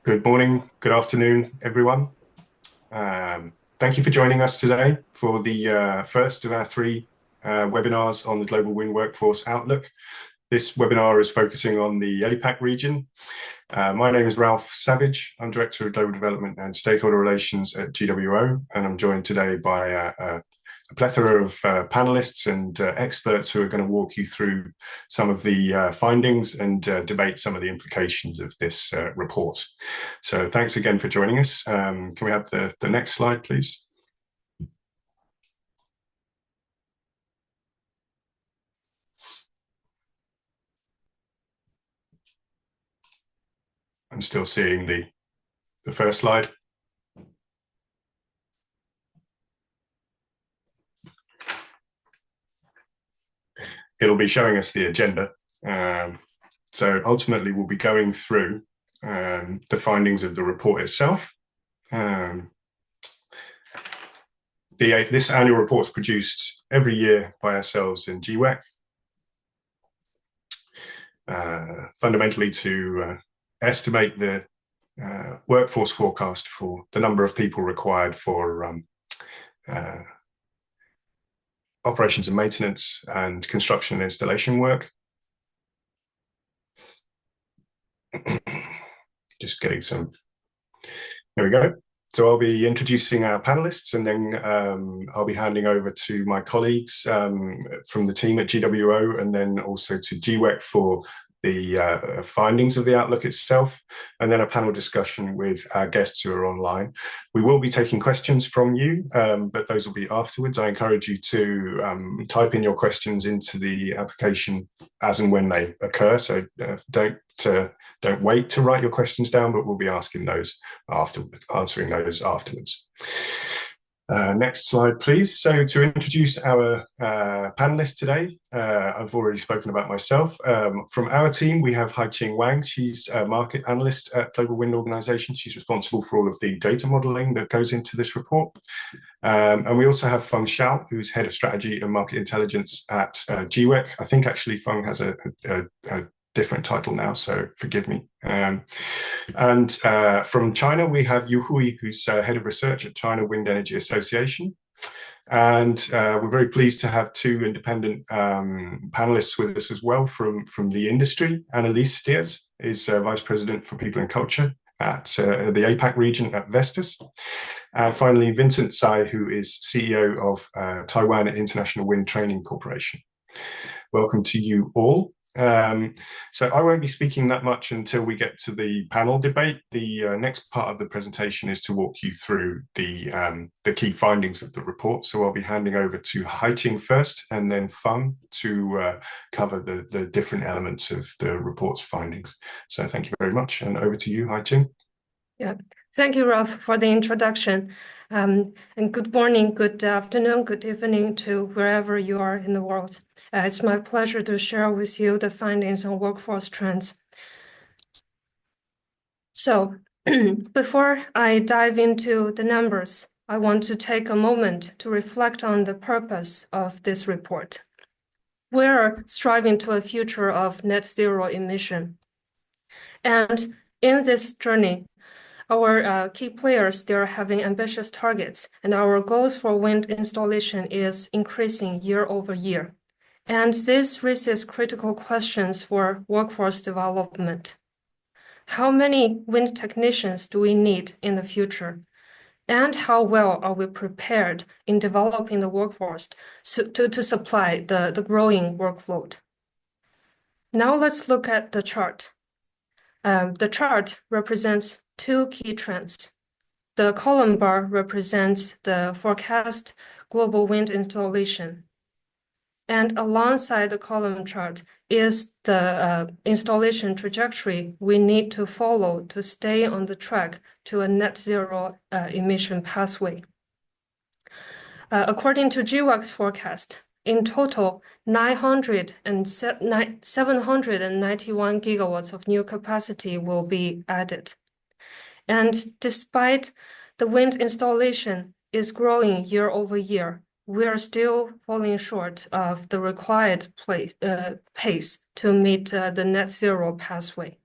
Good morning, good afternoon, everyone. Thank you for joining us today for the first of our three webinars on the Global Wind Workforce Outlook. This webinar is focusing on the APAC region. My name is Ralph Savage. I'm Director of Global Development and Stakeholder Relations at GWO, and I'm joined today by a plethora of panelists and experts who are going to walk you through some of the findings and debate some of the implications of this report. So thanks again for joining us. Can we have the next slide, please? I'm still seeing the first slide. It'll be showing us the agenda. So ultimately, we'll be going through the findings of the report itself. This annual report is produced every year by ourselves in GWEC, fundamentally to estimate the workforce forecast for the number of people required for operations and maintenance and construction and installation work. Just getting some, there we go. So I'll be introducing our panelists, and then I'll be handing over to my colleagues from the team at GWO, and then also to GWEC for the findings of the outlook itself, and then a panel discussion with our guests who are online. We will be taking questions from you, but those will be afterwards. I encourage you to type in your questions into the application as and when they occur, so don't wait to write your questions down, but we'll be asking those afterwards, answering those afterwards. Next slide, please. So to introduce our panelists today, I've already spoken about myself. From our team, we have Haiqing Wang. She's a market analyst at Global Wind Organization. She's responsible for all of the data modeling that goes into this report. And we also have Feng Zhao, who's head of strategy and market intelligence at GWEC. I think actually Feng has a different title now, so forgive me. And from China, we have Yu Hui, who's head of research at China Wind Energy Association. And we're very pleased to have two independent panelists with us as well from the industry. Annelies Stiers is Vice President for People and Culture at the APAC region at Vestas. And finally, Vincent Tsai, who is CEO of Taiwan International Wind Training Corporation. Welcome to you all. So I won't be speaking that much until we get to the panel debate. The next part of the presentation is to walk you through the key findings of the report. So I'll be handing over to Haiqing first, and then Feng to cover the different elements of the report's findings. So thank you very much, and over to you, Haiqing. Yeah, thank you, Ralph, for the introduction. And good morning, good afternoon, good evening to wherever you are in the world. It's my pleasure to share with you the findings on workforce trends. So before I dive into the numbers, I want to take a moment to reflect on the purpose of this report. We're striving to a future of net zero emission. And in this journey, our key players, they're having ambitious targets, and our goals for wind installation is increasing year over year. And this raises critical questions for workforce development. How many wind technicians do we need in the future? And how well are we prepared in developing the workforce to supply the growing workload? Now let's look at the chart. The chart represents two key trends. The column bar represents the forecast global wind installation. And alongside the column chart is the installation trajectory we need to follow to stay on the track to a net zero emission pathway. According to GWEC's forecast, in total, 791 gigawatts of new capacity will be added. And despite the wind installation is growing year over year, we are still falling short of the required pace to meet the net zero pathway.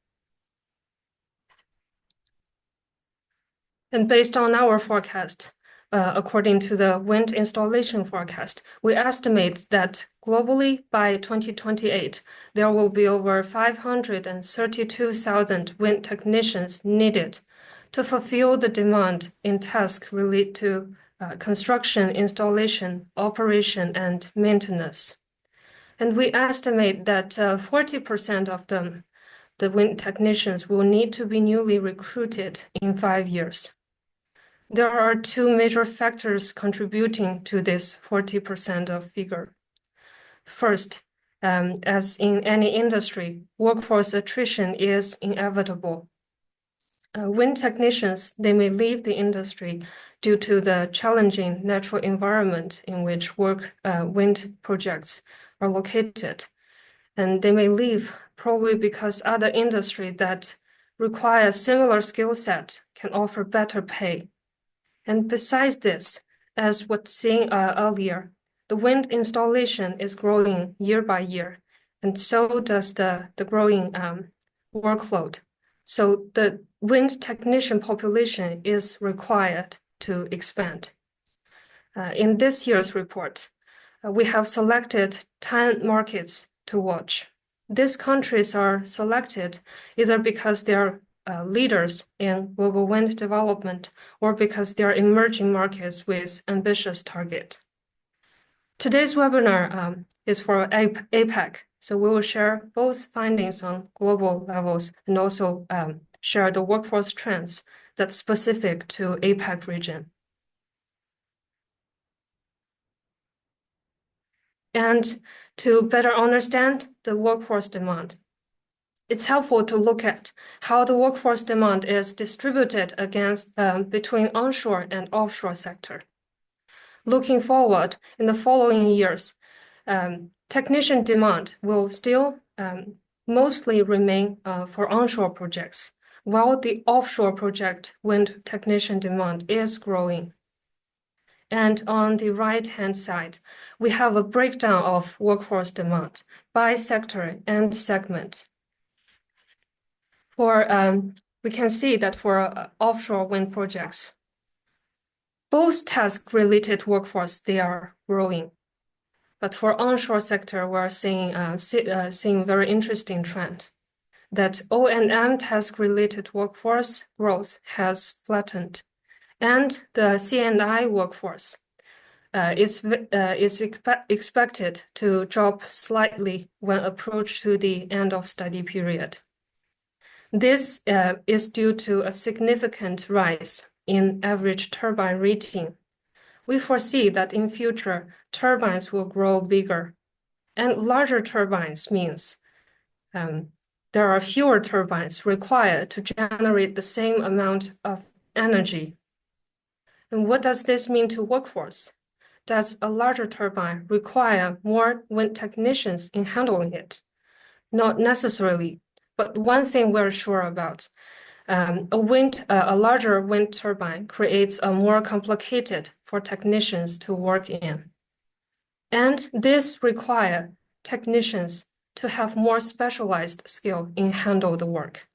And based on our forecast, according to the wind installation forecast, we estimate that globally by 2028, there will be over 532,000 wind technicians needed to fulfill the demand in tasks related to construction, installation, operation, and maintenance. And we estimate that 40% of them, the wind technicians, will need to be newly recruited in 5 years. There are two major factors contributing to this 40% of figure. First, as in any industry, workforce attrition is inevitable. Wind technicians, they may leave the industry due to the challenging natural environment in which wind projects are located. And they may leave probably because other industry that require similar skill set can offer better pay. And besides this, as was seen earlier, the wind installation is growing year by year, and so does the growing workload. So the wind technician population is required to expand. In this year's report, we have selected 10 markets to watch. These countries are selected either because they are leaders in global wind development or because they are emerging markets with ambitious target. Today's webinar is for APAC, so we will share both findings on global levels and also share the workforce trends that's specific to APAC region. And to better understand the workforce demand, it's helpful to look at how the workforce demand is distributed between onshore and offshore sector. Looking forward, in the following years, technician demand will still mostly remain for onshore projects, while the offshore project wind technician demand is growing. And on the right-hand side, we have a breakdown of workforce demand by sector and segment. We can see that for offshore wind projects, both task-related workforce, they are growing. But for onshore sector, we're seeing very interesting trend that O&M task-related workforce growth has flattened, and the C&I workforce is expected to drop slightly when approached to the end of study period. This is due to a significant rise in average turbine rating. We foresee that in future, turbines will grow bigger. And larger turbines means there are fewer turbines required to generate the same amount of energy. And what does this mean to workforce? Does a larger turbine require more wind technicians in handling it? Not necessarily. But one thing we're sure about, a larger wind turbine creates a more complicated for technicians to work in. And this requires technicians to have more specialized skill in handle the work.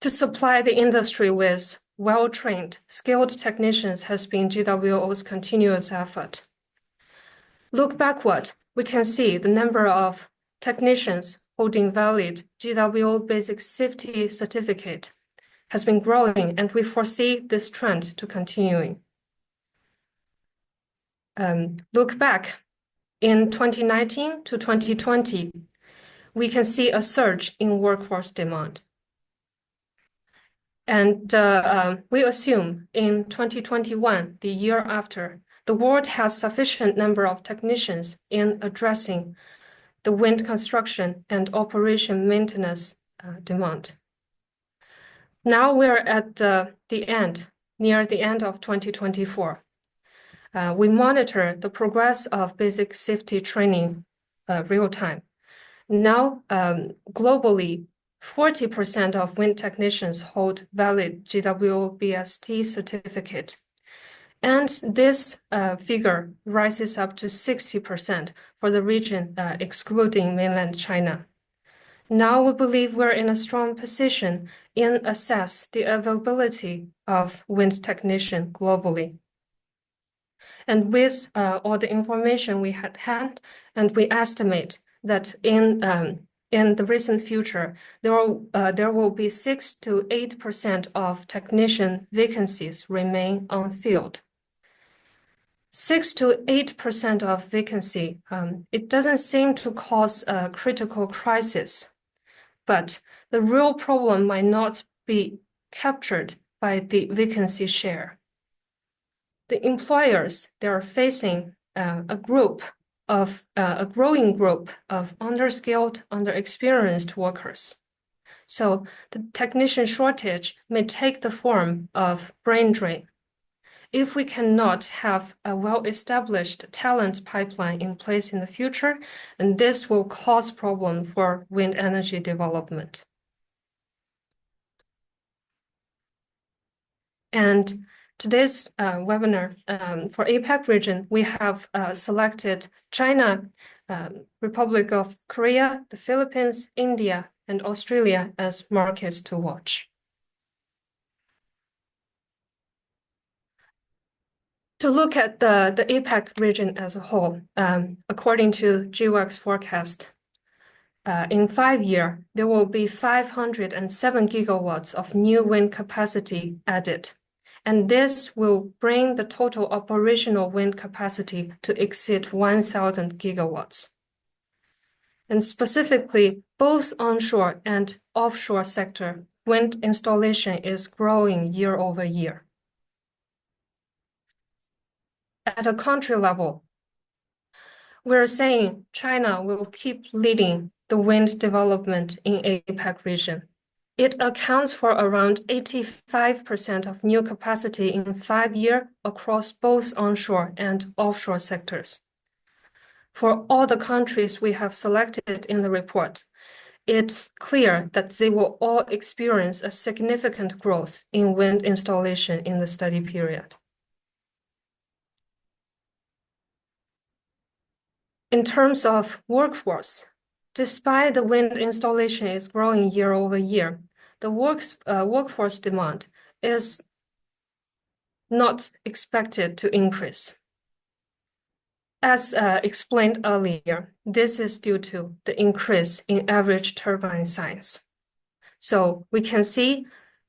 To supply the industry with well-trained, skilled technicians has been GWO's continuous effort. Look backward, we can see the number of technicians holding valid GWO Basic Safety Certificate has been growing, and we foresee this trend to continuing. Look back, in 2019 to 2020, we can see a surge in workforce demand. And we assume in 2021, the year after, the world has sufficient number of technicians in addressing the wind construction and operation maintenance demand. Now we're at near the end of 2024. We monitor the progress of basic safety training real time. Now, globally, 40% of wind technicians hold valid GWO BST certificate. And this figure rises up to 60% for the region excluding mainland China. Now we believe we're in a strong position in assess the availability of wind technician globally. And with all the information we had, and we estimate that in the recent future, there will be 6 to 8% of technician vacancies remain unfilled. 6 to 8% of vacancy, it doesn't seem to cause a critical crisis, but the real problem might not be captured by the vacancy share. The employers, they are facing a growing group of underskilled, underexperienced workers. So the technician shortage may take the form of brain drain. If we cannot have a well-established talent pipeline in place in the future, and this will cause problem for wind energy development. And today's webinar for APAC region, we have selected China, Republic of Korea, the Philippines, India, and Australia as markets to watch. To look at the APAC region as a whole, according to GWEC's forecast, in 5 years, there will be 507 gigawatts of new wind capacity added. And this will bring the total operational wind capacity to exceed 1,000 gigawatts. And specifically, both onshore and offshore sector wind installation is growing year over year. At a country level, we're saying China will keep leading the wind development in APAC region. It accounts for around 85% of new capacity in 5 years across both onshore and offshore sectors. For all the countries we have selected in the report, it's clear that they will all experience a significant growth in wind installation in the study period. In terms of workforce, despite the wind installation is growing year over year, the workforce demand is not expected to increase. As explained earlier, this is due to the increase in average turbine size. So we can see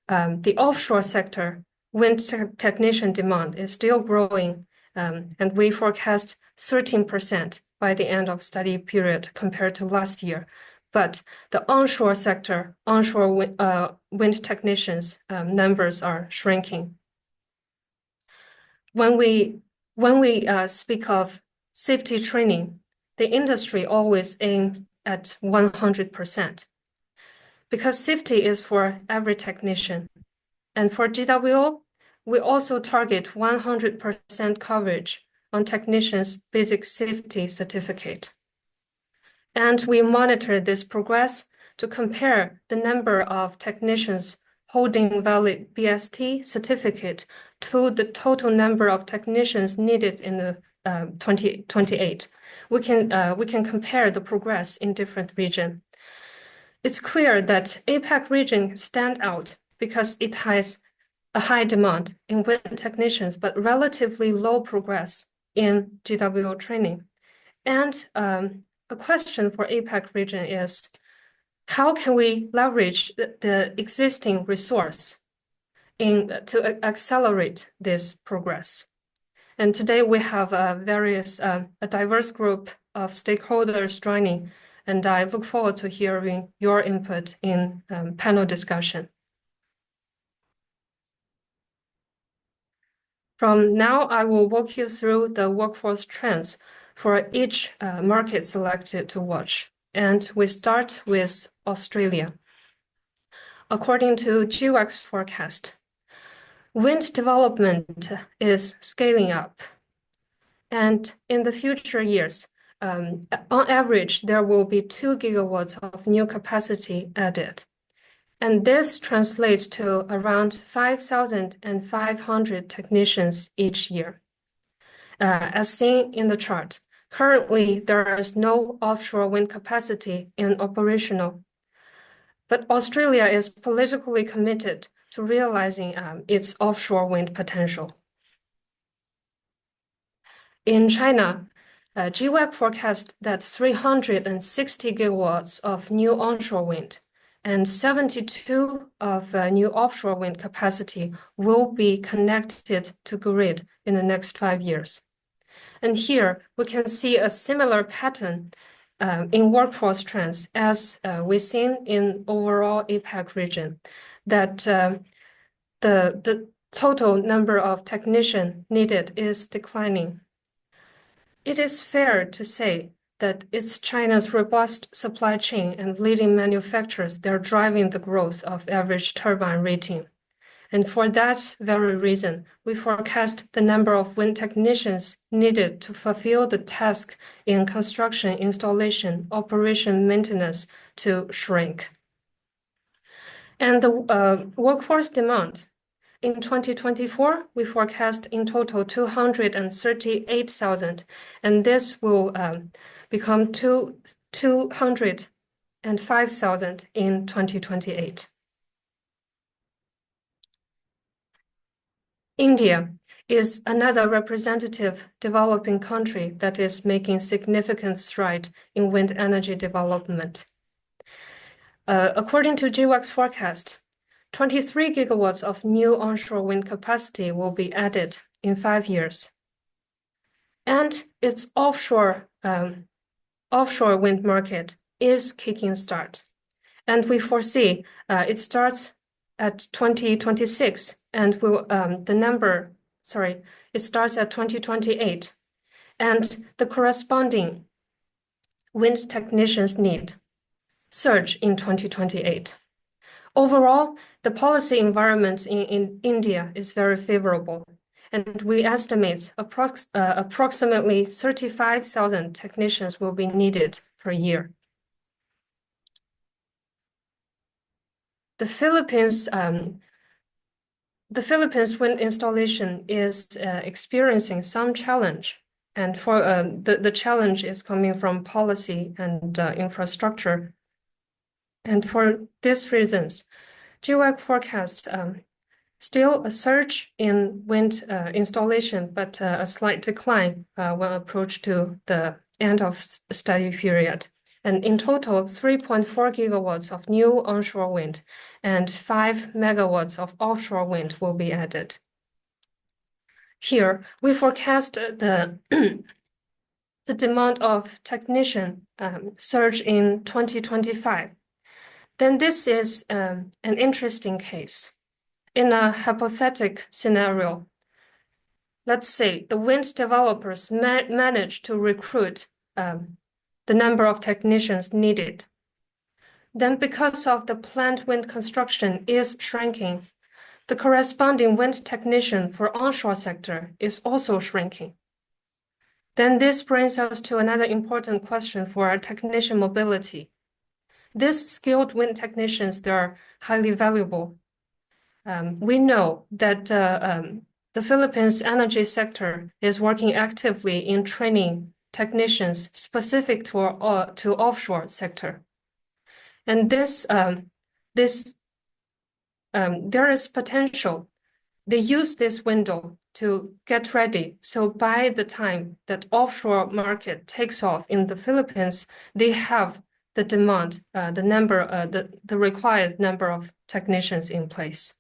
the offshore sector wind technician demand is still growing, and we forecast 13% by the end of study period compared to last year. But the onshore sector, wind technicians numbers are shrinking. When we speak of safety training, the industry always aims at 100%. Because safety is for every technician. And for GWO, we also target 100% coverage on technicians' basic safety certificate. And we monitor this progress to compare the number of technicians holding valid BST certificate to the total number of technicians needed in the 2028. We can compare the progress in different regions. It's clear that APAC region stand out because it has a high demand in wind technicians, but relatively low progress in GWO training. And a question for APAC region is, how can we leverage the existing resource to accelerate this progress? And today we have a diverse group of stakeholders joining, and I look forward to hearing your input in panel discussion. From now, I will walk you through the workforce trends for each market selected to watch. And we start with Australia. According to GWEC's forecast, wind development is scaling up. And in the future years, on average, there will be 2 gigawatts of new capacity added. And this translates to around 5,500 technicians each year. As seen in the chart, currently there is no offshore wind capacity in operational. But Australia is politically committed to realizing its offshore wind potential. In China, GWEC forecasts that 360 gigawatts of new onshore wind and 72 of new offshore wind capacity will be connected to grid in the next 5 years. And here we can see a similar pattern in workforce trends as we've seen in overall APAC region, that the total number of technicians needed is declining. It is fair to say that it's China's robust supply chain and leading manufacturers that are driving the growth of average turbine rating. And for that very reason, we forecast the number of wind technicians needed to fulfill the task in construction, installation, operation, maintenance to shrink. And the workforce demand. In 2024, we forecast in total 238,000, and this will become 205,000 in 2028. India is another representative developing country that is making significant strides in wind energy development. According to GWEC's forecast, 23 gigawatts of new onshore wind capacity will be added in 5 years. And its offshore wind market is kicking start. And we foresee it starts at 2026 and will it starts at 2028. And the corresponding wind technicians need surge in 2028. Overall, the policy environment in India is very favorable, and we estimate approximately 35,000 technicians will be needed per year. The Philippines wind installation is experiencing some challenge, and for the challenge is coming from policy and infrastructure. And for these reasons, GWEC forecast still a surge in wind installation, but a slight decline when approached to the end of study period. And in total, 3.4 gigawatts of new onshore wind and 5 megawatts of offshore wind will be added. Here, we forecast the the demand of technician surge in 2025. Then this is an interesting case. In a hypothetical scenario, let's say the wind developers manage to recruit the number of technicians needed. Then because of the planned wind construction is shrinking, the corresponding wind technician for onshore sector is also shrinking. Then this brings us to another important question for our technician mobility. These skilled wind technicians, they are highly valuable. We know that the Philippines energy sector is working actively in training technicians specific to offshore sector. And there is potential. They use this window to get ready. So by the time that offshore market takes off in the Philippines, they have the demand, the required number of technicians in place.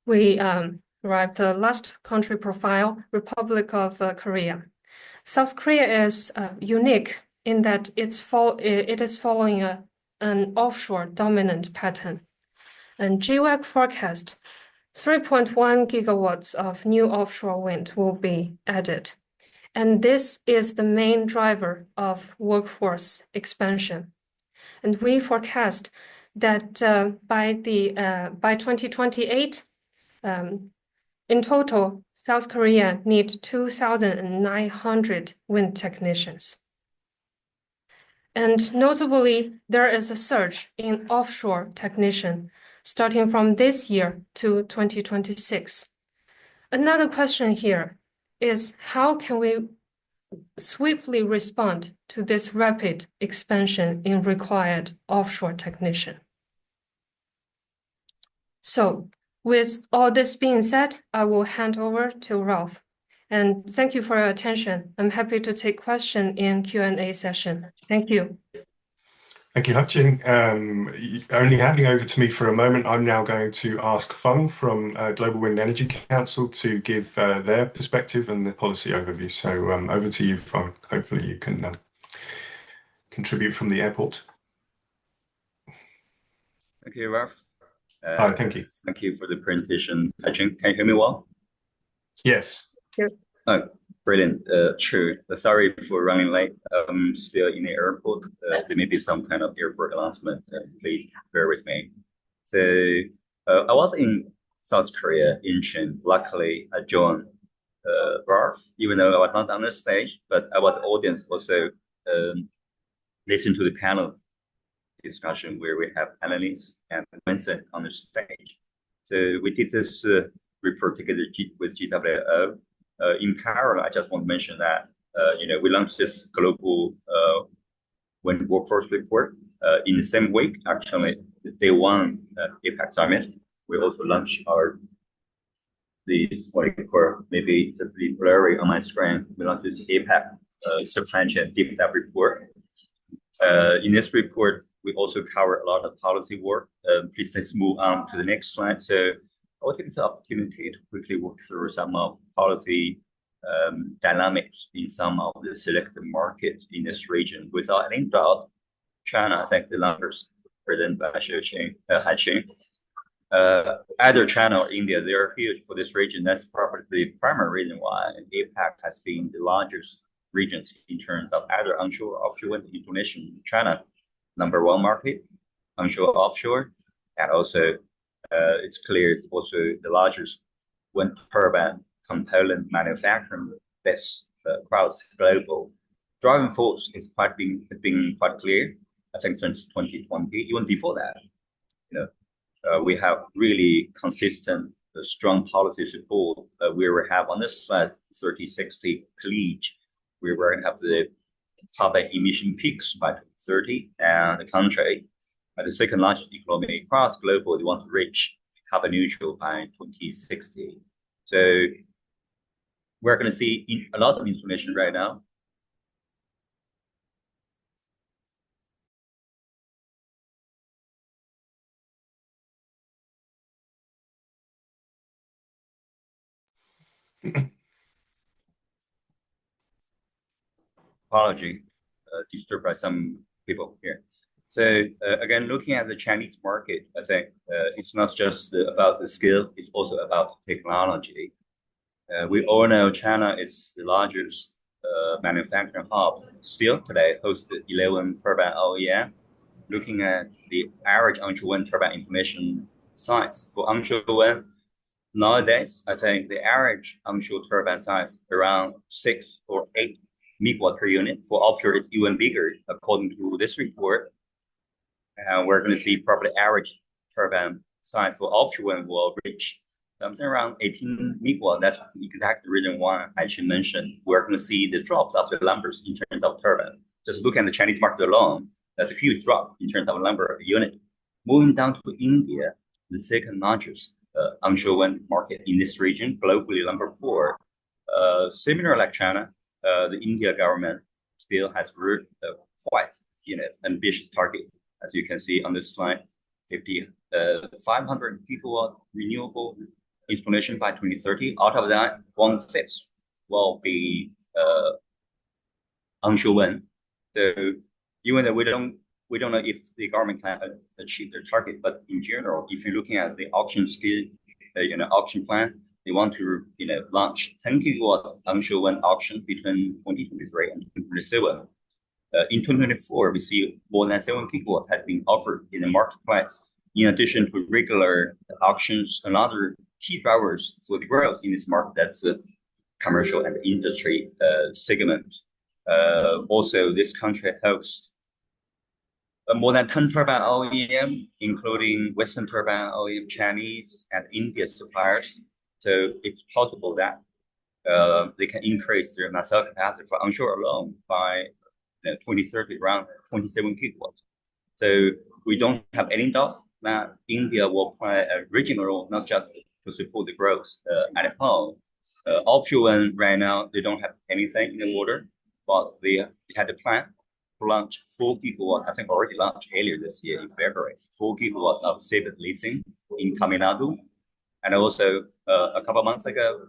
We arrived the last country profile, Republic of Korea. South Korea is unique in that it is following an offshore dominant pattern. And GWEC forecast 3.1 gigawatts of new offshore wind will be added. And this is the main driver of workforce expansion. And we forecast that by 2028, in total, South Korea needs 2,900 wind technicians. And notably, there is a surge in offshore technician starting from this year to 2026. Another question here is how can we swiftly respond to this rapid expansion in required offshore technician. So with all this being said, I will hand over to Ralph. And thank you for your attention. I'm happy to take questions in Q&A session. Thank you. Thank you, Haiqing. Only handing over to me for a moment, I'm now going to ask Feng from Global Wind Energy Council to give their perspective and the policy overview. So over to you, Feng. Hopefully you can contribute from the airport. Thank you, Ralph. Hi, thank you. Thank you for the presentation, Haiqing. Can you hear me well? Yes. Yes. Oh, brilliant. True. Sorry for running late. I'm still in the airport. There may be some kind of airport announcement. Please bear with me. So I was in South Korea in Shin. Luckily, I joined Ralph, even though I was not on the stage, but I was the audience also listen to the panel discussion where we have Annelies and Vincent on the stage. So we did this report together with GWO. In parallel, I just want to mention that we launched this global wind workforce report in the same week. Actually, day one APAC summit. We also launched what you call, maybe it's a bit blurry on my screen. We launched this APAC supply chain deep dive report. In this report, we also cover a lot of policy work. Please let's move on to the next slide. So I will take this opportunity to quickly walk through some of policy dynamics in some of the selected markets in this region. Without any doubt, China, I think the numbers presented by Haiqing. Either China or India, they are huge for this region. That's probably the primary reason why APAC has been the largest regions in terms of either onshore or offshore wind installation in China. Number one market, onshore, offshore, and also it's clear it's also the largest wind turbine component manufacturing base across global. Driving force has been quite clear. I think since 2020, even before that, we have really consistent, strong policy support. We will have on this slide 30-60 pledge. We will have the carbon emission peaks by 2030, and the country, the second largest economy across global, they want to reach carbon neutral by 2060. So we're going to see a lot of information right now. Apology, disturbed by some people here. So again, looking at the Chinese market, I think it's not just about the skill, it's also about technology. We all know China is the largest manufacturing hub. Still today, hosts 11 turbine OEM. Looking at the average onshore wind turbine information size for onshore wind, nowadays, I think the average onshore turbine size around 6 or 8 megawatt per unit. For offshore, it's even bigger, according to this report. And we're going to see probably average turbine size for offshore wind will reach something around 18 megawatt. That's the exact reason why I should mention we're going to see the drops of the numbers in terms of turbine. Just look at the Chinese market alone, that's a huge drop in terms of number of units. Moving down to India, the second largest onshore wind market in this region, globally number 4. Similar like China, the India government still has quite ambitious target, as you can see on this slide, 500 gigawatt renewable installation by 2030. Out of that, 1/5 will be onshore wind. So even though we don't know if the government can achieve their target, but in general, if you're looking at the auction scale, auction plan, they want to launch 10 gigawatt onshore wind auction between 2023 and 2027. In 2024, we see more than 7 gigawatt has been offered in the marketplace. In addition to regular auctions, another key drivers for the growth in this market, that's the commercial and industry segment. Also, this country hosts more than 10 turbine OEM, including Western turbine OEM, Chinese and Indian suppliers. So it's possible that they can increase their nacelle capacity for onshore alone by 2030 around 27 gigawatts. So we don't have any doubt that India will play a regional role, not just to support the growth at home. Offshore wind right now, they don't have anything in the water, but they had a plan to launch 4 gigawatts, I think already launched earlier this year in February, 4 gigawatts of seabed leasing in Tamil Nadu. And also a couple of months ago,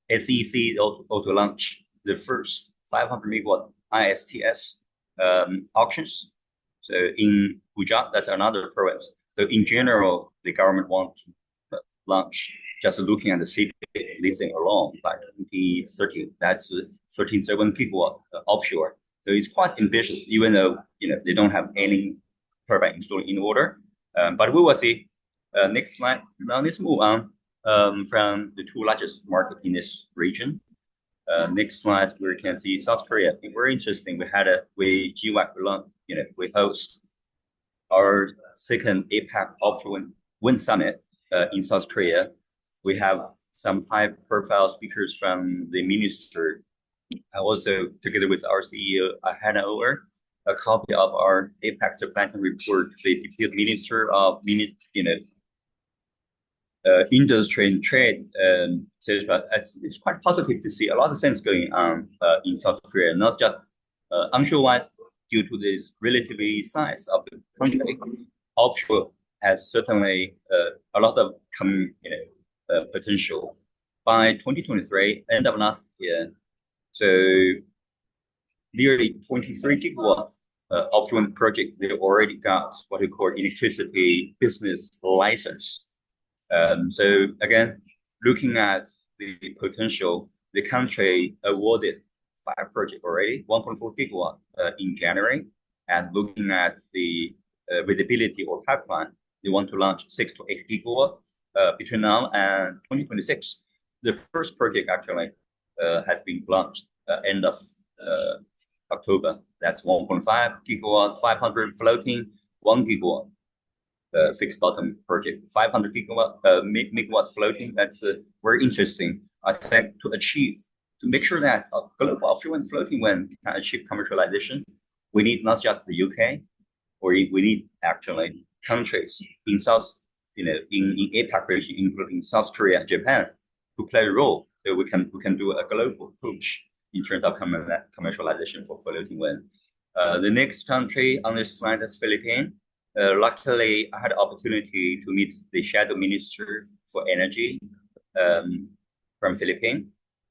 SEC also launched the first 500 megawatt ISTS auctions. So in Gujarat, that's another province. So in general, the government wants to launch, just looking at the seabed leasing alone by 2030, that's 13.7 gigawatt offshore. So it's quite ambitious, even though they don't have any turbine installed in order. But we will see. Next slide. Now let's move on from the two largest markets in this region. Next slide, we can see South Korea. It's very interesting. We GWOC, we host our second APAC offshore wind summit in South Korea. We have some high-profile speakers from the minister. I also, together with our CEO, I hand over a copy of our APAC supply chain report to the Deputy Minister of Industry and Trade. It's quite positive to see a lot of things going on in South Korea, not just onshore-wise, due to this relatively size of the country. Offshore has certainly a lot of potential. By 2023, end of last year, so nearly 23 gigawatts offshore wind project, they already got what we call electricity business license. So again, looking at the potential, the country awarded 5 projects already, 1.4 gigawatt in January, and looking at the visibility or pipeline, they want to launch 6 to 8 gigawatt between now and 2026. The first project actually has been launched end of October. That's 1.5 gigawatt, 500 floating, 1 gigawatt. Fixed bottom project, 500 megawatt floating. That's very interesting. I think to make sure that global offshore wind floating wind can achieve commercialization, we need not just the UK, or we need actually countries in in APAC region, including South Korea and Japan, to play a role. So we can do a global push in terms of commercialization for floating wind. The next country on this slide is Philippines. Luckily, I had the opportunity to meet the Shadow Minister for Energy from Philippines.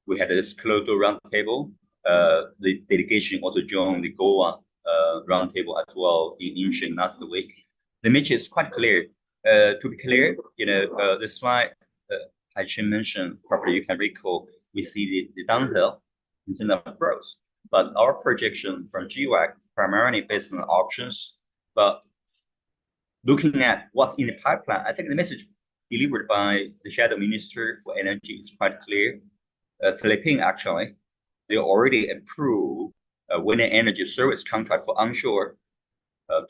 We had a disclosure roundtable. The delegation also joined the GWO roundtable as well in Incheon last week. The message is quite clear. To be clear, the slide Haiqing mentioned properly, you can recall, we see the downhill in terms of growth. But our projection from GWOC primarily based on auctions, but looking at what's in the pipeline, I think the message delivered by the Shadow Minister for Energy is quite clear. Philippines, actually, they already approved a wind energy service contract for onshore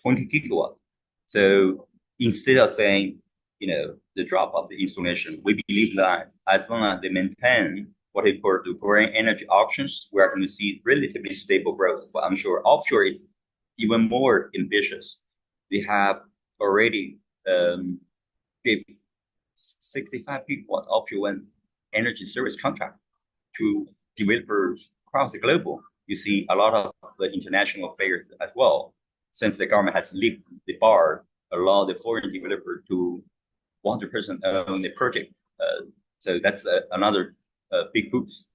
20 gigawatt. So instead of saying, the drop of the installation, we believe that as long as they maintain what we call the green energy auctions, we are going to see relatively stable growth for onshore. Offshore is even more ambitious. They have already gave 65 gigawatt offshore wind energy service contract to developers across the globe. You see a lot of the international players as well, since the government has lifted the bar, allow the foreign developer to 100% own the project. So that's another big boost.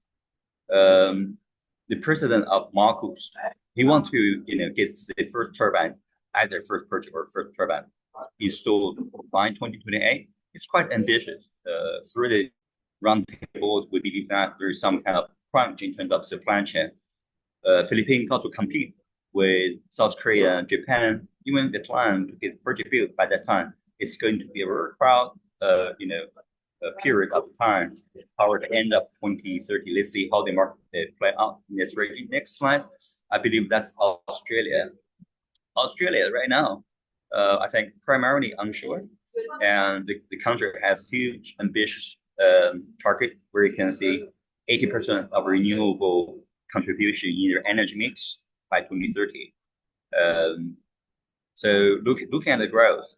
The president of Marcos, he wants to get the first turbine, either first project or first turbine installed by 2028. It's quite ambitious. Through the roundtable, we believe that there is some kind of crunch in terms of supply chain. Philippines got to compete with South Korea and Japan. Even the plan to get project built by that time, it's going to be a very crowd, period of time toward the end of 2030. Let's see how the market play out in this region. Next slide. I believe that's Australia. Australia right now, I think primarily onshore, and the country has huge target, where you can see 80% of renewable contribution in their energy mix by 2030. So looking at the growth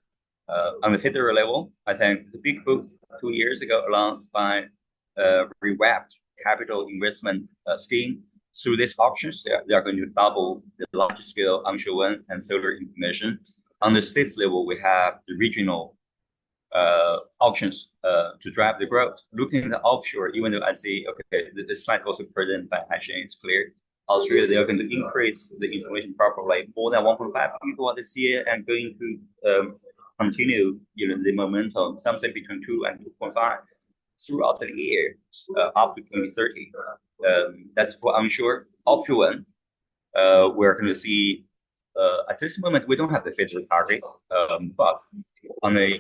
on the federal level, I think the big move 2 years ago announced by revamped capital investment scheme. Through these auctions, they are going to double the large-scale onshore wind and solar information. On the state level, we have the regional auctions to drive the growth. Looking at the offshore, even though I see, okay, the slide also presented by Haiqing, it's clear. Australia, they are going to increase the installation probably more than 1.5 gigawatts this year and going to continue, the momentum, something between 2 and 2.5 throughout the year up to 2030. That's for onshore. Offshore wind, we're going to see, at this moment, we don't have the federal target, but on a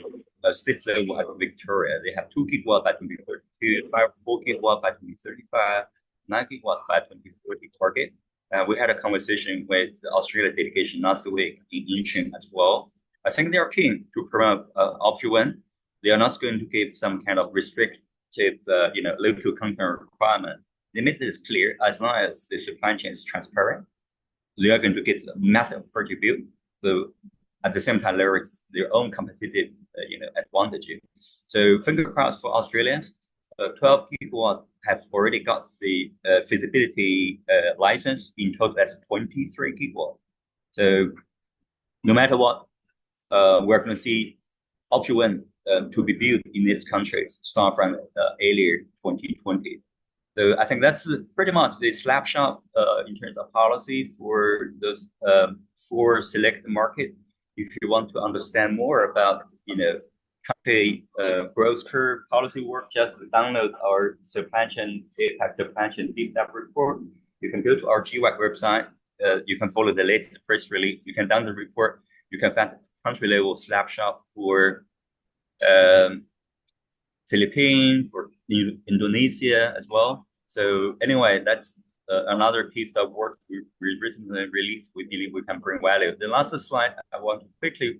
state level at Victoria, they have 2 gigawatts by 2032, 4 gigawatts by 2035, 9 gigawatts by 2040 target. We had a conversation with the Australia delegation last week in Incheon as well. I think they are keen to promote offshore wind. They are not going to give some kind of restrictive, local content requirement. They made this clear, as long as the supply chain is transparent, they are going to get massive contribute. So at the same time, leverage their own competitive, advantages. So finger crossed for Australia. 12 gigawatts have already got the feasibility license. In total, that's 23 gigawatts. So no matter what, we're going to see offshore wind to be built in these countries start from earlier 2020. So I think that's pretty much the snapshot in terms of policy for those for select market. If you want to understand more about country growth curve policy work, just download our supply chain deep dive report. You can go to our GWEC website. You can follow the latest press release. You can download the report. You can find country level snapshot for Philippines, for Indonesia as well. So anyway, that's another piece of work we recently released. We believe we can bring value. The last slide, I want to quickly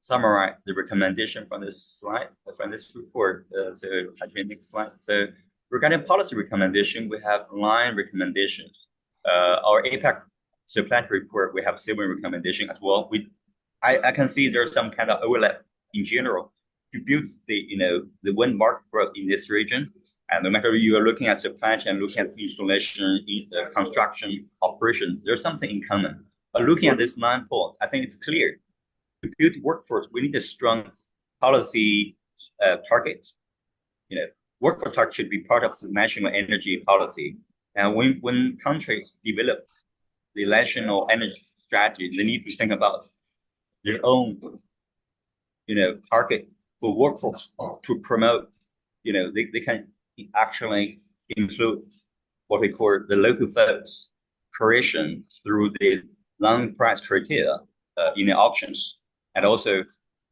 summarize the recommendation from this slide, from this report. So actually, next slide. So regarding policy recommendation, we have 9 recommendations. Our APAC supply report, we have 7 recommendations as well. I can see there's some kind of overlap in general to build the wind market growth in this region. And no matter you are looking at supply chain, looking at installation, construction, operation, there's something in common. But looking at this 9 points, I think it's clear. To build workforce, we need a strong policy target. Workforce target should be part of the national energy policy. And when countries develop the national energy strategy, they need to think about their own, target for workforce to promote. They can actually include what we call the local folks creation through the long price criteria in the auctions. And also,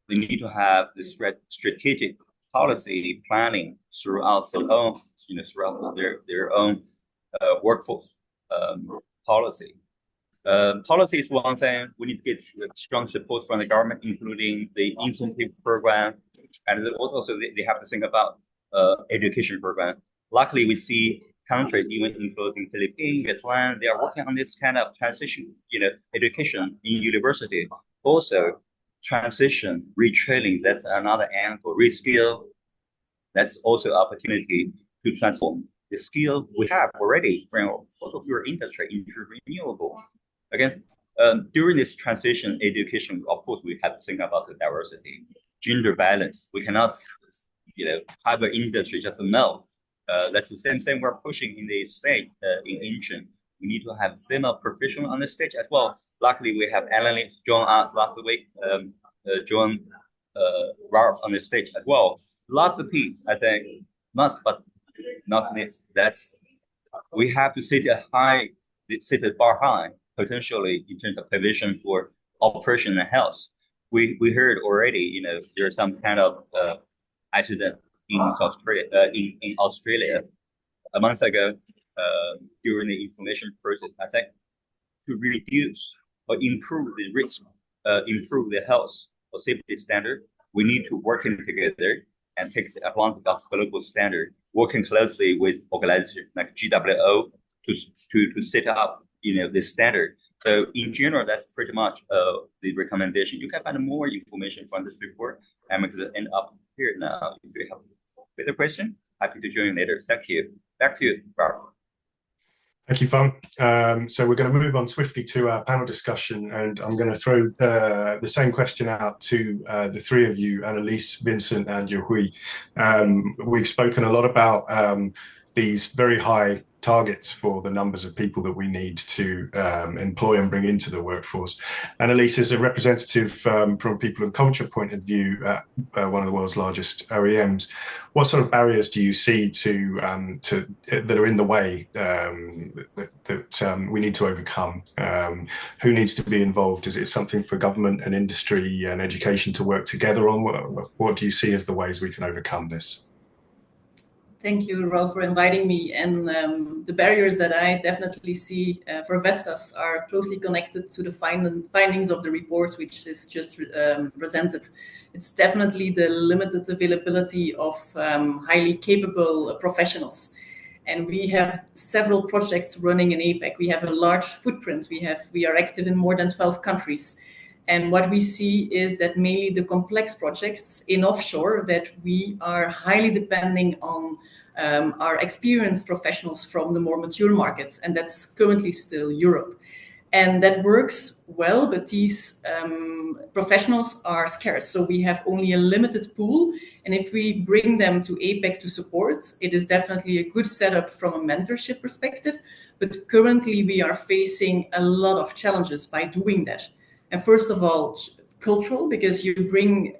they need to have the strategic policy planning throughout their own, throughout their own workforce policy. Policy is one thing. We need to get strong support from the government, including the incentive program, and also they have to think about education program. Luckily, we see countries, even including Philippines, Vietnam, they are working on this kind of transition, education in university. Also, transition, retraining, that's another angle. Reskill, that's also opportunity to transform the skill we have already from fossil fuel industry into renewable. Again, during this transition education, of course, we have to think about the diversity, gender balance. We cannot, have an industry just no. That's the same thing we're pushing in the state in Incheon. We need to have female professionals on the stage as well. Luckily, we have Annelies join us last week, join Ralph on the stage as well. Last piece, I think, last but not least, that's we have to set the bar high, potentially in terms of provision for operation and health. We heard already, there's some kind of accident in Australia a month ago during the installation process. I think to reduce or improve the risk, improve the health or safety standard, we need to work together and take the advantage of global standard, working closely with organizations like GWO to set up this standard. So in general, that's pretty much the recommendation. You can find more information from this report. I'm going to end up here now. If you have further question, happy to join later. Thank you. Back to you, Ralph. Thank you, Feng. So we're going to move on swiftly to our panel discussion, and I'm going to throw the same question out to the three of you, Annelies, Vincent, and Yuhui. We've spoken a lot about these very high targets for the numbers of people that we need to employ and bring into the workforce. Annelies is a representative from a people and culture point of view at one of the world's largest OEMs. What sort of barriers do you see that are in the way that we need to overcome? Who needs to be involved? Is it something for government and industry and education to work together on? What do you see as the ways we can overcome this? Thank you, Ralph, for inviting me. And the barriers that I definitely see for Vestas are closely connected to the findings of the report, which is just presented. It's definitely the limited availability of highly capable professionals. And we have several projects running in APAC. We have a large footprint. We are active in more than 12 countries. And what we see is that mainly the complex projects in offshore, that we are highly depending on our experienced professionals from the more mature markets, and that's currently still Europe. And that works well, but these professionals are scarce. So we have only a limited pool. And if we bring them to APAC to support, it is definitely a good setup from a mentorship perspective. But currently we are facing a lot of challenges by doing that. And first of all, cultural, because you bring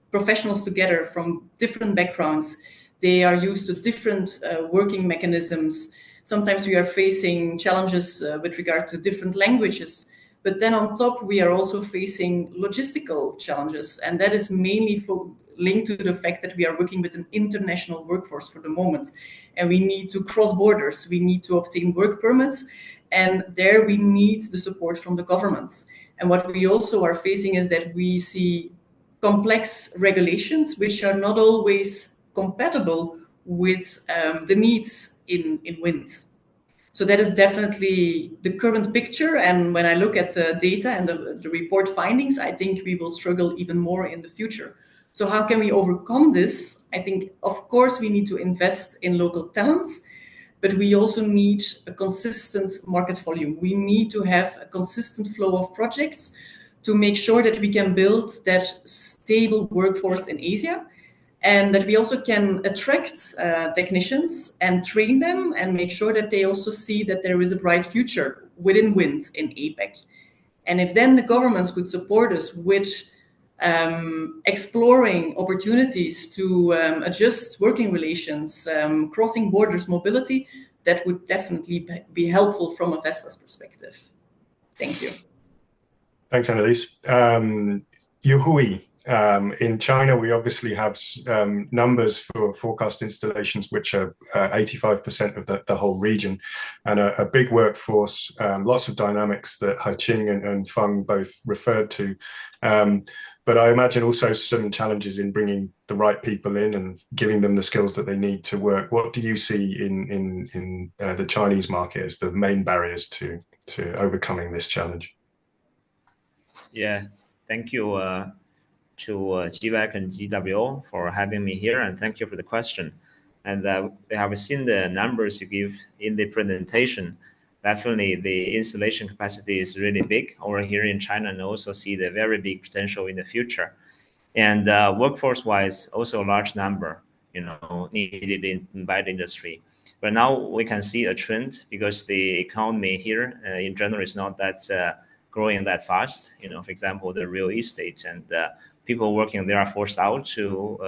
professionals together from different backgrounds. They are used to different working mechanisms. Sometimes we are facing challenges with regard to different languages. But then on top, we are also facing logistical challenges. And that is mainly linked to the fact that we are working with an international workforce for the moment. And we need to cross borders. We need to obtain work permits. And there we need the support from the government. And what we also are facing is that we see complex regulations which are not always compatible with the needs in wind. So that is definitely the current picture. And when I look at the data and the report findings, I think we will struggle even more in the future. So how can we overcome this? I think, of course, we need to invest in local talents, but we also need a consistent market volume. We need to have a consistent flow of projects to make sure that we can build that stable workforce in Asia, and that we also can attract technicians and train them and make sure that they also see that there is a bright future within wind in APAC. And if then the governments could support us with exploring opportunities to adjust working relations, crossing borders mobility, that would definitely be helpful from a Vestas perspective. Thank you. Thanks, Annelies. Yuhui, in China, we obviously have numbers for forecast installations, which are 85% of the whole region, and a big workforce, lots of dynamics that Haiqing and Feng both referred to. But I imagine also some challenges in bringing the right people in and giving them the skills that they need to work. What do you see in the Chinese market as the main barriers to overcoming this challenge? Yeah, thank you to GWEC and GWO for having me here, and thank you for the question. And we have seen the numbers you give in the presentation. Definitely, the installation capacity is really big over here in China, and also see the very big potential in the future. And workforce-wise, also a large number, needed by the industry. But now we can see a trend because the economy here in general is not that growing that fast. For example, the real estate and people working there are forced out to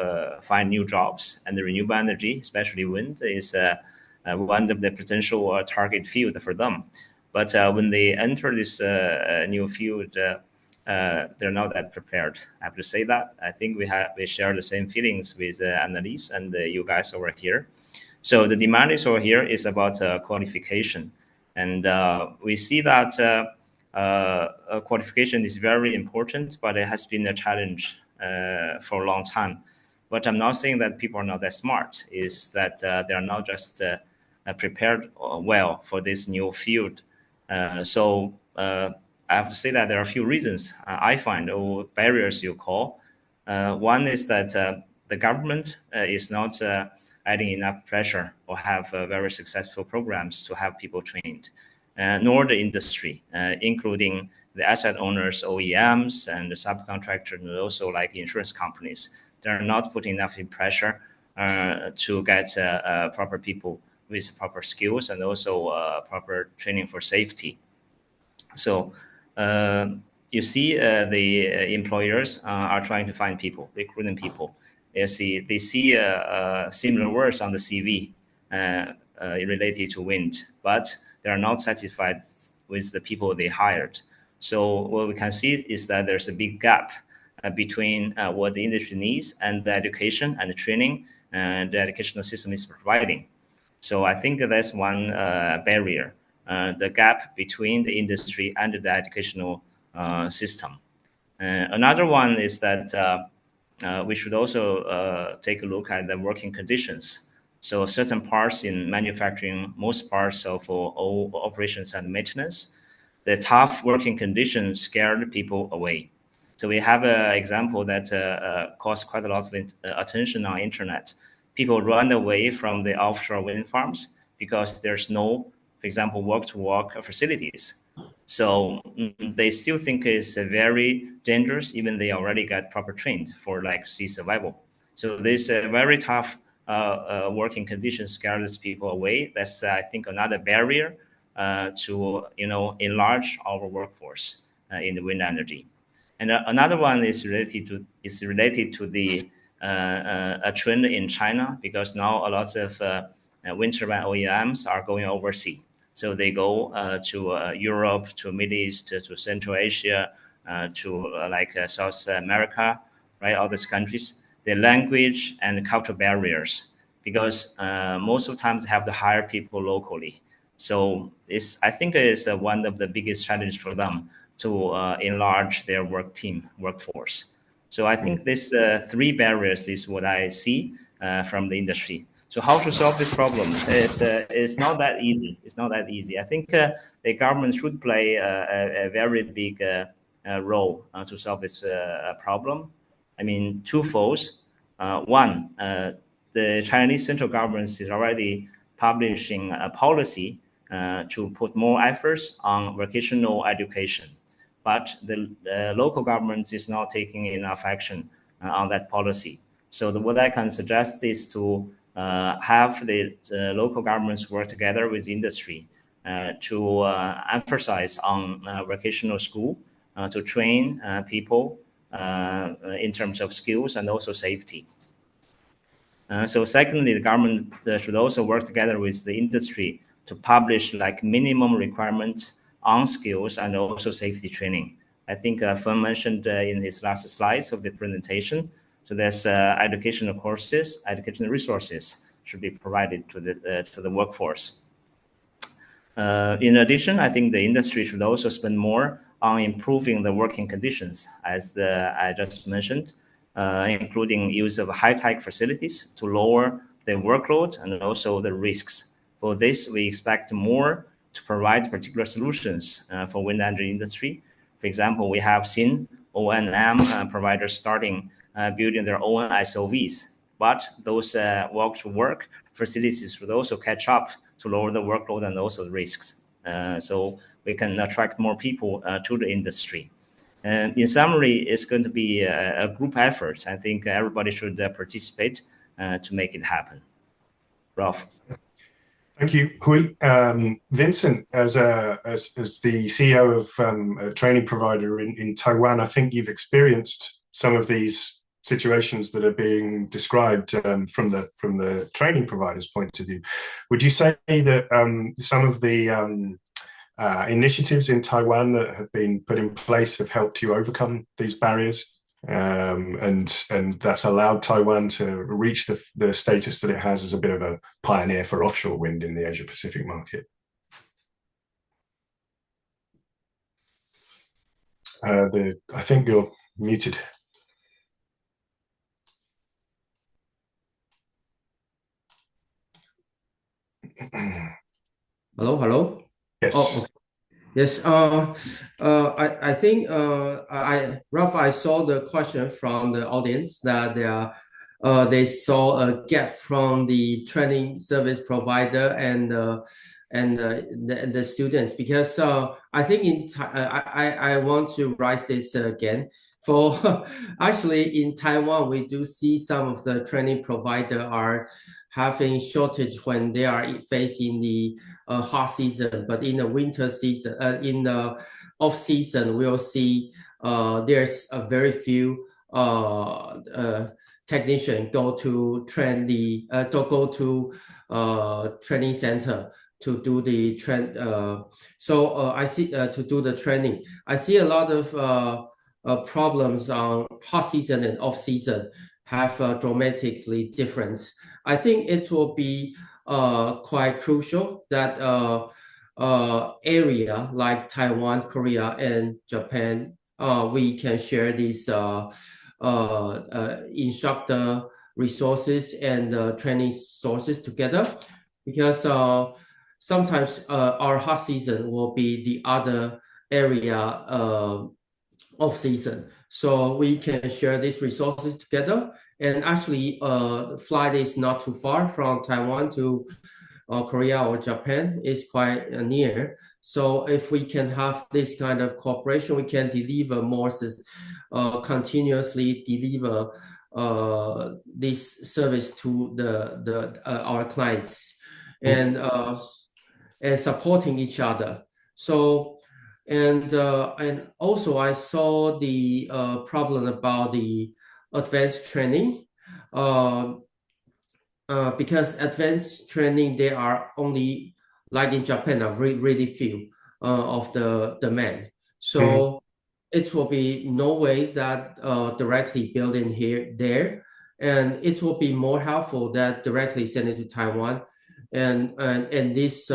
find new jobs, and the renewable energy, especially wind, is one of the potential target field for them. But when they enter this new field, they're not that prepared. I have to say that. I think we share the same feelings with Annelies and you guys over here. So the demand is over here is about qualification, and we see that qualification is very important, but it has been a challenge for a long time. But I'm not saying that people are not that smart. Is that they are not just prepared well for this new field. So I have to say that there are a few reasons I find, or barriers you call. One is that the government is not adding enough pressure or have very successful programs to have people trained, nor the industry, including the asset owners, OEMs, and the subcontractors, and also like insurance companies. They're not putting enough pressure to get proper people with proper skills and also proper training for safety. So you see the employers are trying to find people, recruiting people. They see similar words on the CV related to wind, but they are not satisfied with the people they hired. So what we can see is that there's a big gap between what the industry needs and the education and the training and the educational system is providing. So I think that's one barrier, the gap between the industry and the educational system. Another one is that we should also take a look at the working conditions. So certain parts in manufacturing, most parts of all operations and maintenance, the tough working conditions scared people away. So we have an example that caused quite a lot of attention on internet. People run away from the offshore wind farms because there's no, for example, walk-to-walk facilities. So they still think it's very dangerous, even they already got proper trained for like sea survival. So this very tough working conditions scares people away. That's I think another barrier to enlarge our workforce in the wind energy. And another one is related to the a trend in China, because now a lot of wind turbine OEMs are going overseas. So they go to Europe, to Middle East, to Central Asia, to South America, right? All these countries. The language and cultural barriers, because most of the times they have to hire people locally. So I think it's one of the biggest challenges for them to enlarge their workforce. So I think these three barriers is what I see from the industry. So how to solve this problem? It's not that easy. It's not that easy. I think the government should play a very big role to solve this problem. I mean, twofold. One, the Chinese central government is already publishing a policy to put more efforts on vocational education, but the local government is not taking enough action on that policy. So what I can suggest is to have the local governments work together with industry to emphasize on vocational school to train people in terms of skills and also safety. So secondly, the government should also work together with the industry to publish like minimum requirements on skills and also safety training. I think Feng mentioned in his last slides of the presentation. So there's educational courses, educational resources should be provided to the workforce. In addition, I think the industry should also spend more on improving the working conditions, as I just mentioned, including use of high-tech facilities to lower the workload and also the risks. For this, we expect more to provide particular solutions for wind energy industry. For example, we have seen O&M providers starting building their own SOVs, but those walk-to-work facilities should also catch up to lower the workload and also the risks. So we can attract more people to the industry. And in summary, it's going to be a group effort. I think everybody should participate to make it happen. Ralph. Thank you, Hui. Vincent, as the CEO of a training provider in Taiwan, I think you've experienced some of these situations that are being described from the training provider's point of view. Would you say that some of the initiatives in Taiwan that have been put in place have helped you overcome these barriers, and that's allowed Taiwan to reach the status that it has as a bit of a pioneer for offshore wind in the Asia Pacific market? I think you're muted. Hello, hello. Yes. Oh, okay. Yes. I think Ralph, I saw the question from the audience that they saw a gap from the training service provider and the students, because I think I want to raise this again. For actually in Taiwan, we do see some of the training provider are having shortage when they are facing the hot season, but in the winter season, in the off season, we'll see there's a very few technician go to train the go to training center to do the train. I see to do the training. I see a lot of problems on hot season and off season have dramatically difference. I think it will be quite crucial that area like Taiwan, Korea, and Japan, we can share these instructor resources and training sources together, because sometimes our hot season will be the other area off season. So we can share these resources together. And actually, flight is not too far from Taiwan to Korea or Japan, is quite near. So if we can have this kind of cooperation, we can deliver more, continuously deliver this service to our clients, and supporting each other. So and also I saw the problem about the advanced training. Because advanced training, they are only, like in Japan, are really few of the demand. So it will be no way that directly build in there, and it will be more helpful that directly send it to Taiwan, and this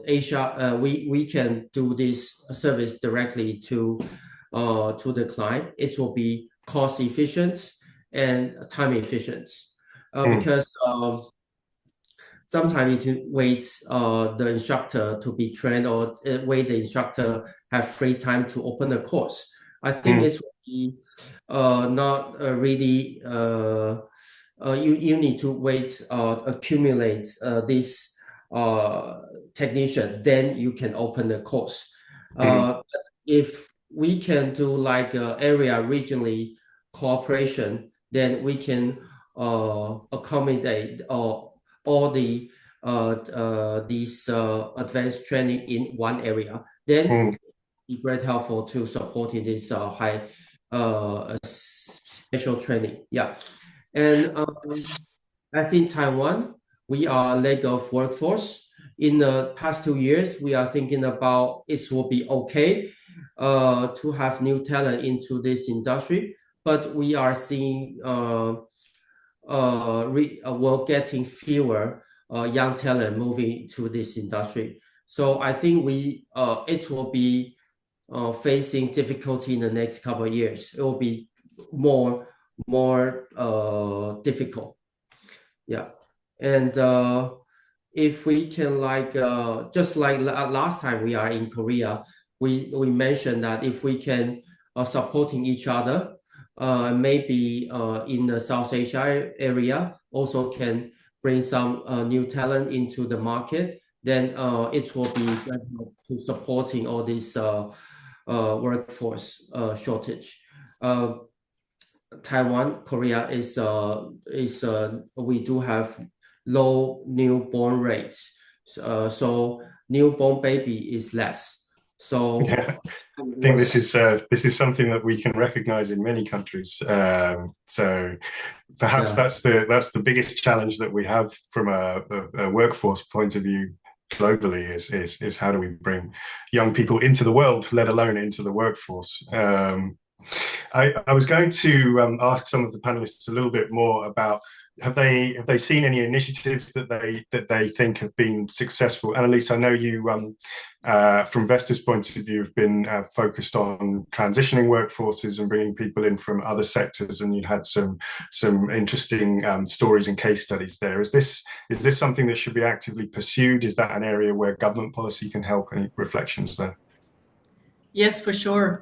Asia, we can do this service directly to the client. It will be cost efficient and time efficient. Because sometimes you need to wait the instructor to be trained, or wait the instructor have free time to open the course. I think it will be not really. You need to wait, accumulate this technician, then you can open the course. If we can do like area regionally cooperation, then we can accommodate all these advanced training in one area. Then be great helpful to supporting this high special training. Yeah, and as in Taiwan, we are a lack of workforce. In the past 2 years, we are thinking about it will be okay to have new talent into this industry, but we are seeing we're getting fewer young talent moving to this industry. So I think it will be facing difficulty in the next couple of years. It will be more difficult. Yeah, and if we can, like just like last time we are in Korea, we mentioned that if we can supporting each other, maybe in the South Asia area also can bring some new talent into the market, then it will be to supporting all this workforce shortage. Taiwan, Korea is we do have low newborn rates, so newborn baby is less. So yeah. I think this is something that we can recognize in many countries. So perhaps that's the biggest challenge that we have from a workforce point of view globally is how do we bring young people into the world, let alone into the workforce. I was going to ask some of the panelists a little bit more about have they seen any initiatives that they think have been successful? Annelies, I know you from Vestas' point of view have been focused on transitioning workforces and bringing people in from other sectors, and you had some interesting stories and case studies there. Is this something that should be actively pursued? Is that an area where government policy can help? Any reflections there? Yes, for sure.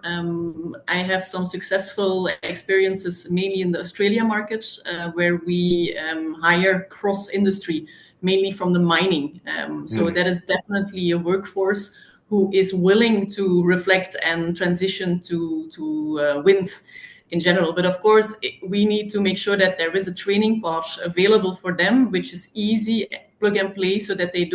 I have some successful experiences, mainly in the Australia market, where we hire cross-industry, mainly from the mining. So that is definitely a workforce who is willing to reflect and transition to wind in general. But of course, we need to make sure that there is a training path available for them, which is easy, plug and play, so that they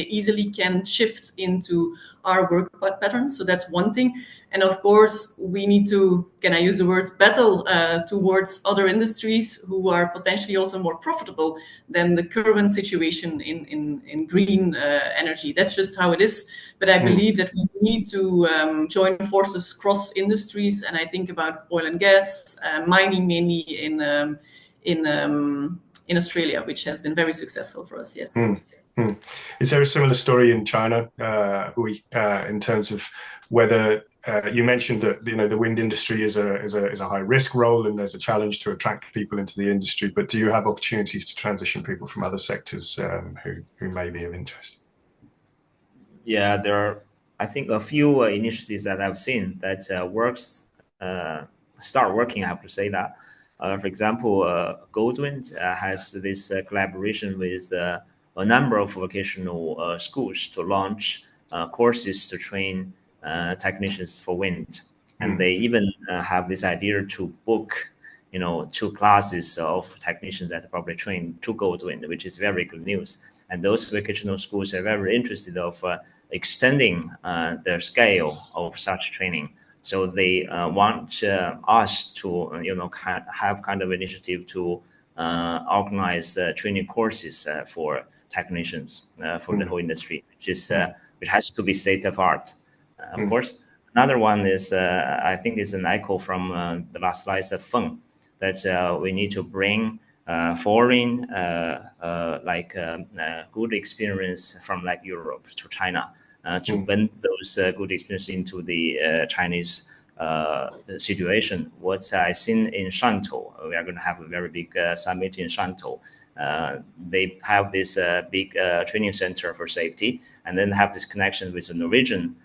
easily can shift into our work patterns. So that's one thing. And of course, we need to, can I use the word, battle towards other industries who are potentially also more profitable than the current situation in green energy. That's just how it is. But I believe that we need to join forces cross industries. And I think about oil and gas, mining mainly in Australia, which has been very successful for us. Yes. Is there a similar story in China, in terms of whether you mentioned that the wind industry is a high risk role and there's a challenge to attract people into the industry, but do you have opportunities to transition people from other sectors who may be of interest? Yeah, there are, I think, a few initiatives that I've seen that start working. I have to say that. For example, Goldwind has this collaboration with a number of vocational schools to launch courses to train technicians for wind. And they even have this idea to book, 2 classes of technicians that are probably trained to Goldwind, which is very good news. And those vocational schools are very interested of extending their scale of such training. So they want us to, have kind of initiative to organize training courses for technicians for the whole industry, which has to be state of art, of course. Another one is, I think, is an echo from the last slides of Feng, that we need to bring foreign good experience from like Europe to China. To bend those good experiences into the Chinese situation. What I've seen in Shantou, we are going to have a very big summit in Shantou. They have this big training center for safety, and then have this connection with a Norwegian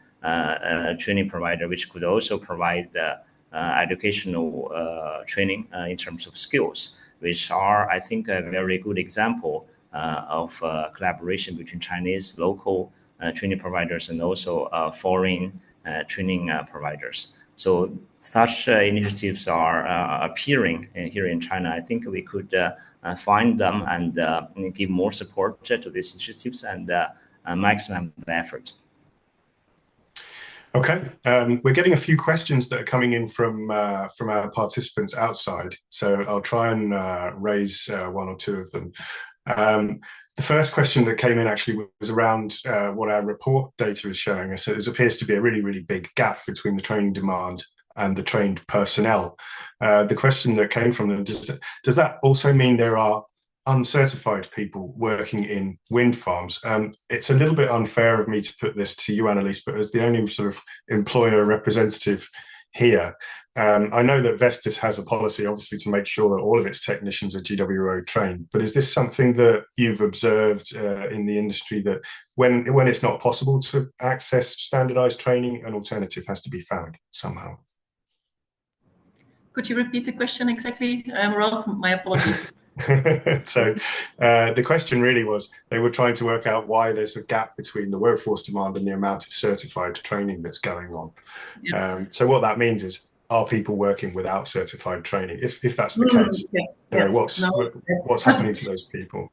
training provider, which could also provide educational training in terms of skills, which are, I think, a very good example of collaboration between Chinese local training providers and also foreign training providers. So such initiatives are appearing here in China. I think we could find them and give more support to these initiatives and maximize the effort. Okay, we're getting a few questions that are coming in from our participants outside, so I'll try and raise one or two of them. The first question that came in actually was around what our report data is showing us. So there appears to be a really, really big gap between the training demand and the trained personnel. The question that came from them, does that also mean there are uncertified people working in wind farms? It's a little bit unfair of me to put this to you, Annelies, but as the only sort of employer representative here, I know that Vestas has a policy, obviously, to make sure that all of its technicians are GWO trained. But is this something that you've observed in the industry, that when it's not possible to access standardized training, an alternative has to be found somehow? Could you repeat the question exactly, Rolf? My apologies. So the question really was, they were trying to work out why there's a gap between the workforce demand and the amount of certified training that's going on. Yeah. So what that means is, are people working without certified training? If that's the case, okay. What's happening to those people?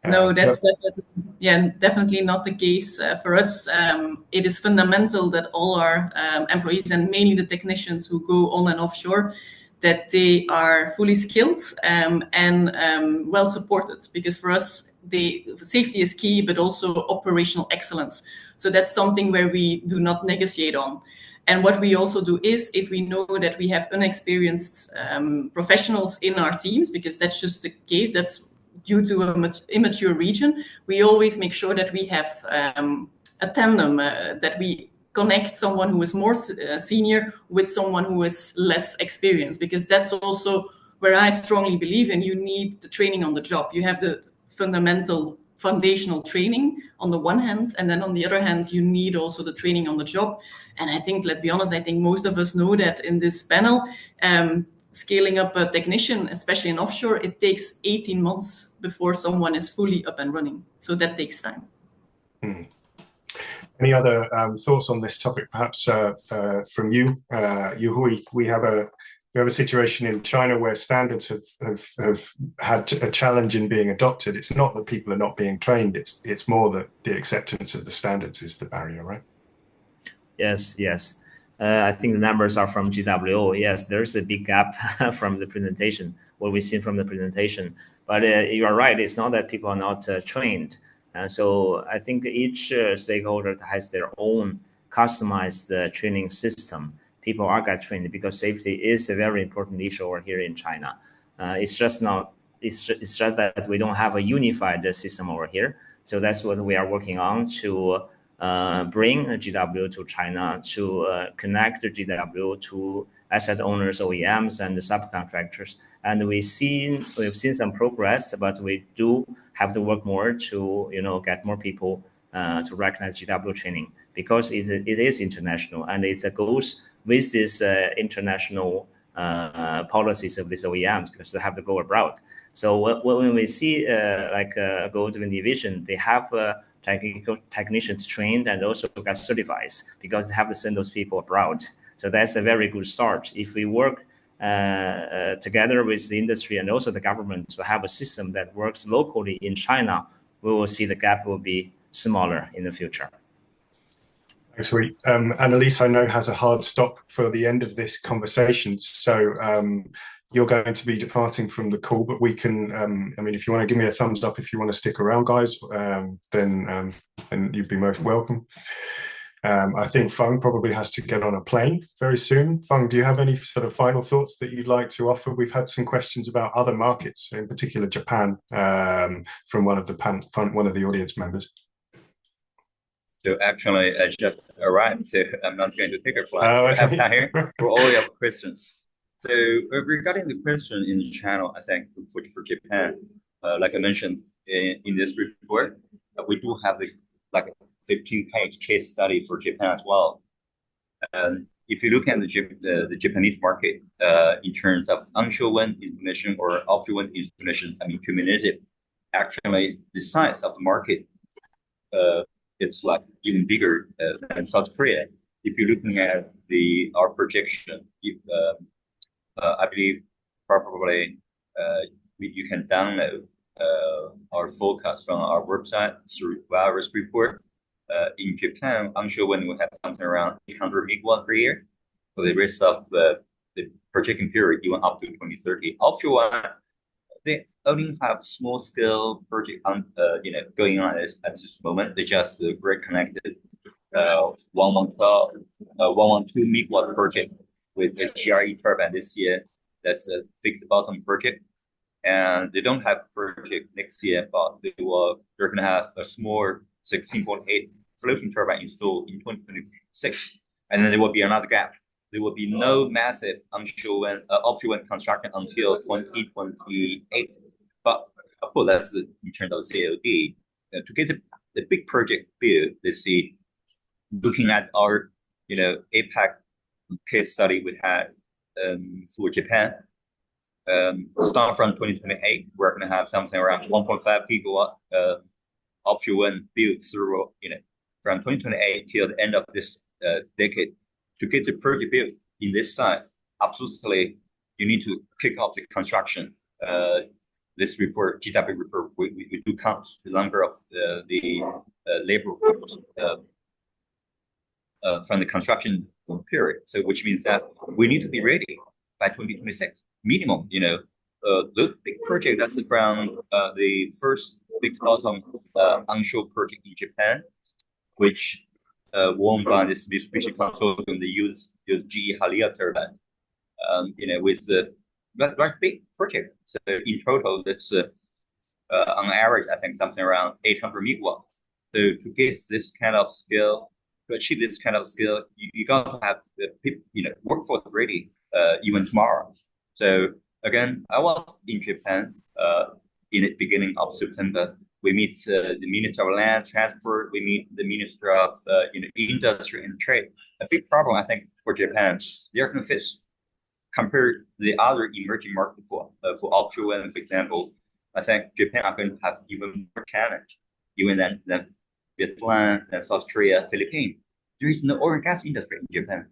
No, that's definitely not the case for us. It is fundamental that all our employees, and mainly the technicians who go on and offshore, that they are fully skilled and well supported, because for us, safety is key, but also operational excellence. So that's something where we do not negotiate on. And what we also do is, if we know that we have unexperienced professionals in our teams, because that's just the case, that's due to a much immature region, we always make sure that we have a tandem, that we connect someone who is more senior with someone who is less experienced, because that's also where I strongly believe in. You need the training on the job. You have the foundational training on the one hand, and then on the other hand, you need also the training on the job. And I think, let's be honest, I think most of us know that in this panel, scaling up a technician, especially in offshore, it takes 18 months before someone is fully up and running. So that takes time. Any other thoughts on this topic, perhaps from you, Yuhui? We have a situation in China where standards have had a challenge in being adopted. It's not that people are not being trained; it's more that the acceptance of the standards is the barrier, right? Yes, yes. I think the numbers are from GWO. Yes, there's a big gap from the presentation, what we've seen from the presentation. But you are right. It's not that people are not trained. So I think each stakeholder has their own customized training system. People are get trained because safety is a very important issue over here in China. It's just that we don't have a unified system over here. So that's what we are working on to bring GWO to China, to connect the GWO to asset owners, OEMs, and the subcontractors. And we've seen some progress, but we do have to work more to get more people to recognize GWO training, because it is international, and it goes with this international policies of these OEMs, because they have to go abroad. So when we see like Goldwin Division, they have technical technicians trained and also got certified, because they have to send those people abroad. So that's a very good start. If we work together with the industry and also the government to have a system that works locally in China, we will see the gap will be smaller in the future. Thanks, Rui. Annelies, I know, has a hard stop for the end of this conversation. So you're going to be departing from the call, but we can, I mean, if you want to give me a thumbs up if you want to stick around, guys, then you'd be most welcome. I think Feng probably has to get on a plane very soon. Feng, do you have any sort of final thoughts that you'd like to offer? We've had some questions about other markets, in particular Japan, from one of the audience members. So actually, I just arrived, so I'm not going to take a flight. Oh, okay. I have time here for all your questions. So regarding the question in the channel, I think for Japan, like I mentioned in this report, we do have the 15-page case study for Japan as well. If you look at the Japanese market in terms of onshore wind installation or offshore wind installation, I mean cumulative, actually the size of the market it's like even bigger than South Korea. If you're looking at our projection, I believe probably you can download our forecast from our website through virus report. In Japan, onshore wind will have something around 800 megawatts per year for the rest of the projection period, even up to 2030. Offshore wind, they only have small scale project going on at this moment. They just grid connected 112 megawatt project with a GRE turbine this year. That's a fixed bottom project, and they don't have project next year, but they're going to have a small 16.8 floating turbine installed in 2026, and then there will be another gap. There will be no massive onshore wind, offshore wind construction until 2028. But of course, that's in terms of COD. To get the big project built, let's see, looking at our APAC case study we had for Japan, start from 2028, we're going to have something around 1.5 gigawatt offshore wind built through from 2028 till the end of this decade. To get the project built in this size, absolutely, you need to kick off the construction. This report, GW report, we do count the number of the labor force from the construction period. So, which means that we need to be ready by 2026 minimum. Those big projects, that's from the first fixed bottom onshore project in Japan, which won by this Mitsubishi consortium. They use GE Halia turbine, with the very big project. So in total, that's on average, I think something around 800 megawatts. So to get this kind of scale, to achieve this kind of scale, you got to have the workforce ready even tomorrow. So again, I was in Japan in the beginning of September. We meet the Minister of Land Transport. We meet the Minister of Industry and Trade. A big problem, I think, for Japan, they're going to face compared to the other emerging markets for offshore wind, for example. I think Japan are going to have even more challenge, even than Vietnam and South Korea, Philippines. There is no oil and gas industry in Japan.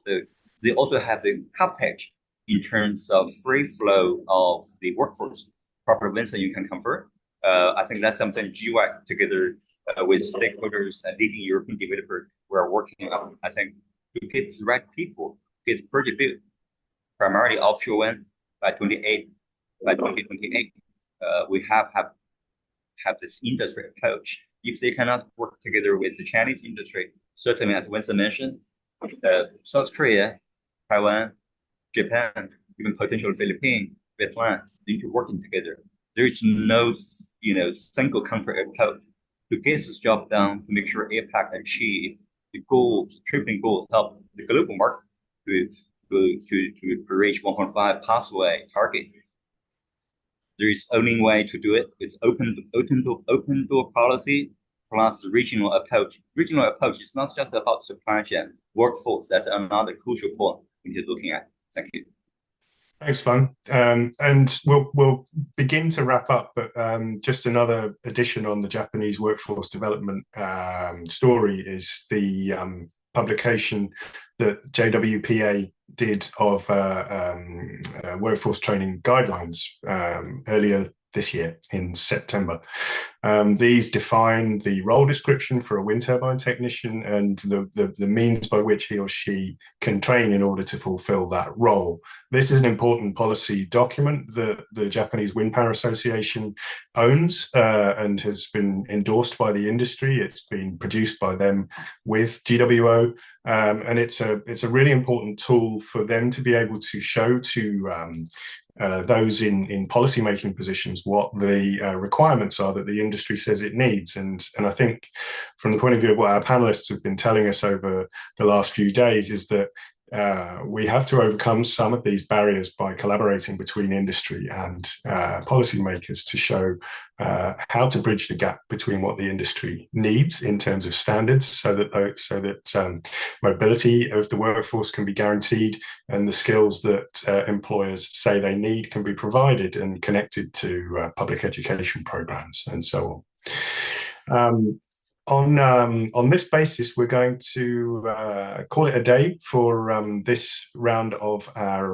So they also have the cottage in terms of free flow of the workforce. Proper Vincent, you can confirm. I think that's something GWEC together with stakeholders and leading European developers we are working on. I think to get the right people, get the project built, primarily offshore wind by 2028. We have this industry approach. If they cannot work together with the Chinese industry, certainly as Vincent mentioned, South Korea, Taiwan, Japan, even potentially Philippines, Vietnam, need to working together. There is no single country approach to get this job done to make sure APAC achieve the goals, tripling goals, help the global market to reach 1.5 pathway target. There is only way to do it. It's open door policy plus regional approach. Regional approach is not just about supply chain, workforce. That's another crucial point we need looking at. Thank you. Thanks, Feng. And we'll begin to wrap up, but just another addition on the Japanese workforce development story is the publication that JWPA did of workforce training guidelines earlier this year in September. These define the role description for a wind turbine technician and the means by which he or she can train in order to fulfill that role. This is an important policy document that the Japanese Wind Power Association owns and has been endorsed by the industry. It's been produced by them with GWO, and it's a really important tool for them to be able to show to those in policy-making positions what the requirements are that the industry says it needs. And I think from the point of view of what our panelists have been telling us over the last few days is that we have to overcome some of these barriers by collaborating between industry and policymakers to show how to bridge the gap between what the industry needs in terms of standards so that mobility of the workforce can be guaranteed and the skills that employers say they need can be provided and connected to public education programs and so on. On this basis, we're going to call it a day for this round of our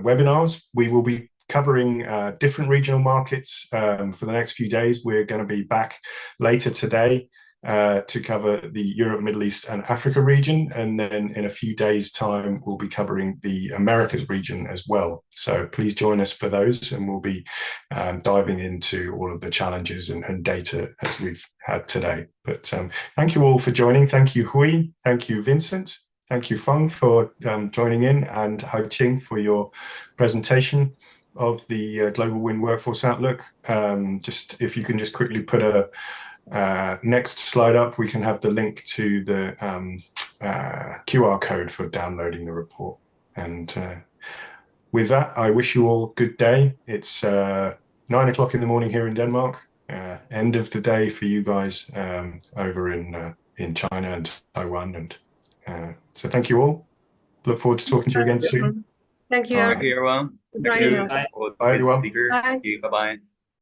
webinars. We will be covering different regional markets for the next few days. We're going to be back later today to cover the Europe, Middle East and Africa region. And then in a few days' time, we'll be covering the Americas region as well. So please join us for those and we'll be diving into all of the challenges and data as we've had today. But thank you all for joining. Thank you, Hui. Thank you, Vincent. Thank you, Feng, for joining in, and Haiqing for your presentation of the Global Wind Workforce Outlook. Just if you can just quickly put a next slide up, we can have the link to the QR code for downloading the report. And with that, I wish you all good day. It's 9 o'clock in the morning here in Denmark. End of the day for you guys over in China and Taiwan. And so thank you all. Look forward to talking to you again soon. Thank you. Thank you, everyone. Bye. Thank you. Bye, everyone. Bye. Bye-bye.